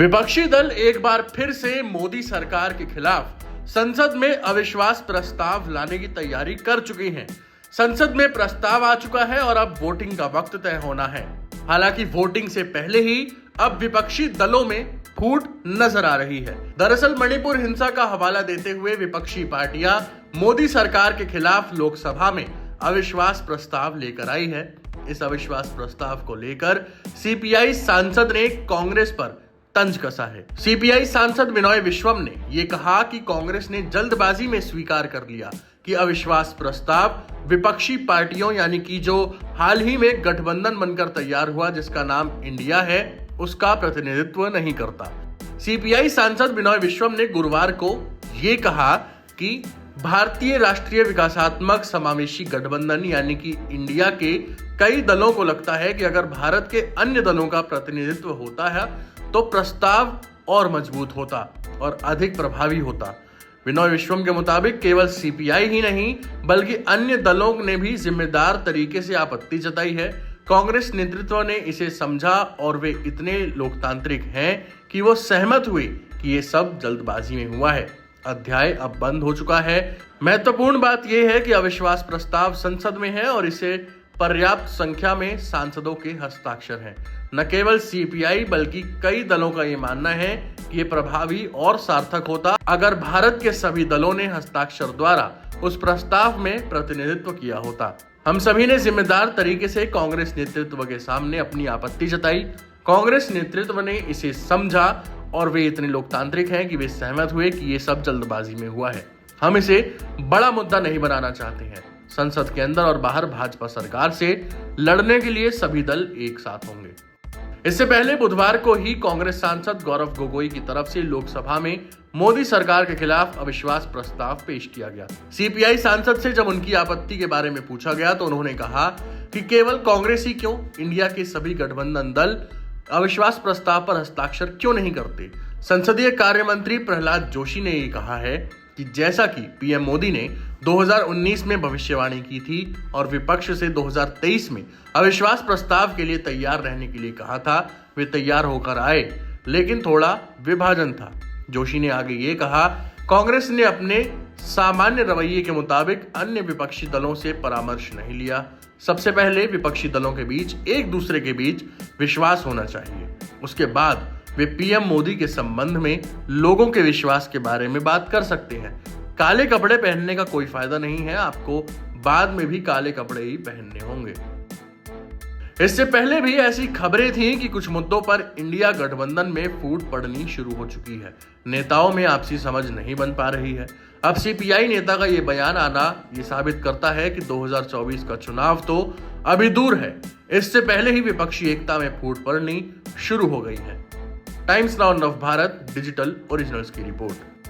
विपक्षी दल एक बार फिर से मोदी सरकार के खिलाफ संसद में अविश्वास प्रस्ताव लाने की तैयारी कर चुकी हैं। संसद में प्रस्ताव आ चुका है और अब वोटिंग का वक्त तय होना है। हालांकि वोटिंग से पहले ही अब विपक्षी दलों में फूट नजर आ रही है। दरअसल मणिपुर हिंसा का हवाला देते हुए विपक्षी पार्टियां मोदी सरकार के खिलाफ लोकसभा में अविश्वास प्रस्ताव लेकर आई है। इस अविश्वास प्रस्ताव को लेकर सीपीआई सांसद ने कांग्रेस पर तंज कसा है। सीपीआई सांसद विनोय विश्वम ने यह कहा कि कांग्रेस ने जल्दबाजी में स्वीकार कर लिया कि अविश्वास प्रस्ताव विपक्षी पार्टियों यानी कि जो हाल ही में गठबंधन बनकर तैयार हुआ जिसका नाम इंडिया है उसका प्रतिनिधित्व नहीं करता। सीपीआई सांसद विनोय विश्वम ने गुरुवार को ये कहा कि भारतीय राष्ट्रीय विकासात्मक समावेशी गठबंधन यानी कि इंडिया के कई दलों को लगता है कि अगर भारत के अन्य दलों का प्रतिनिधित्व होता है तो प्रस्ताव और मजबूत होता और अधिक प्रभावी होता। विनोय विश्वम के मुताबिक केवल सीपीआई ही नहीं बल्कि अन्य दलों ने भी जिम्मेदार तरीके से आपत्ति जताई है। कांग्रेस नेतृत्व ने इसे समझा और वे इतने लोकतांत्रिक हैं कि वो सहमत हुए कि ये सब जल्दबाजी में हुआ है। अध्याय अब बंद हो चुका है। महत्वपूर्ण बात यह है कि अविश्वास प्रस्ताव संसद में है और इसे पर्याप्त संख्या में सांसदों के हस्ताक्षर हैं। न केवल सीपीआई बल्कि कई दलों का ये मानना है कि ये प्रभावी और सार्थक होता अगर भारत के सभी दलों ने हस्ताक्षर द्वारा उस प्रस्ताव में प्रतिनिधित्व किया होता। हम सभी ने जिम्मेदार तरीके से कांग्रेस नेतृत्व के सामने अपनी आपत्ति जताई। कांग्रेस नेतृत्व ने इसे समझा और वे इतने लोकतांत्रिक हैं कि वे सहमत हुए कि ये सब जल्दबाजी में हुआ है। हम इसे बड़ा मुद्दा नहीं बनाना चाहते हैं। संसद के अंदर और बाहर भाजपा सरकार से लड़ने के लिए सभी दल एक साथ होंगे। इससे पहले बुधवार को ही कांग्रेस सांसद गौरव गोगोई की तरफ से लोकसभा में मोदी सरकार के खिलाफ अविश्वास प्रस्ताव पेश किया गया। सीपीआई सांसद से जब उनकी आपत्ति के बारे में पूछा गया तो उन्होंने कहा कि केवल कांग्रेस ही क्यों, इंडिया के सभी गठबंधन दल अविश्वास प्रस्ताव पर हस्ताक्षर क्यों नहीं करते। संसदीय कार्य मंत्री प्रहलाद जोशी ने यह कहा है कि जैसा कि पीएम मोदी ने 2019 में भविष्यवाणी की थी और विपक्ष से 2023 में अविश्वास प्रस्ताव के लिए तैयार रहने के लिए कहा था, वे तैयार होकर आए लेकिन थोड़ा विभाजन था। जोशी ने आगे ये कहा, कांग्रेस ने अपने सामान्य रवैये के मुताबिक अन्य विपक्षी दलों से परामर्श नहीं लिया। सबसे पहले विपक्षी दलों के बीच एक दूसरे के बीच विश्वास होना चाहिए, उसके बाद वे पीएम मोदी के संबंध में लोगों के विश्वास के बारे में बात कर सकते हैं। काले कपड़े पहनने का कोई फायदा नहीं है, आपको बाद में भी काले कपड़े ही पहनने होंगे। इससे पहले भी ऐसी खबरें थी कि कुछ मुद्दों पर इंडिया गठबंधन में फूट पड़नी शुरू हो चुकी है। नेताओं में आपसी समझ नहीं बन पा रही है। अब सीपीआई नेता का ये बयान आना ये साबित करता है कि 2024 का चुनाव तो अभी दूर है। इससे पहले ही विपक्षी एकता में फूट पड़नी शुरू हो गई है। टाइम्स नाउ नव भारत डिजिटल ओरिजिनल्स की रिपोर्ट।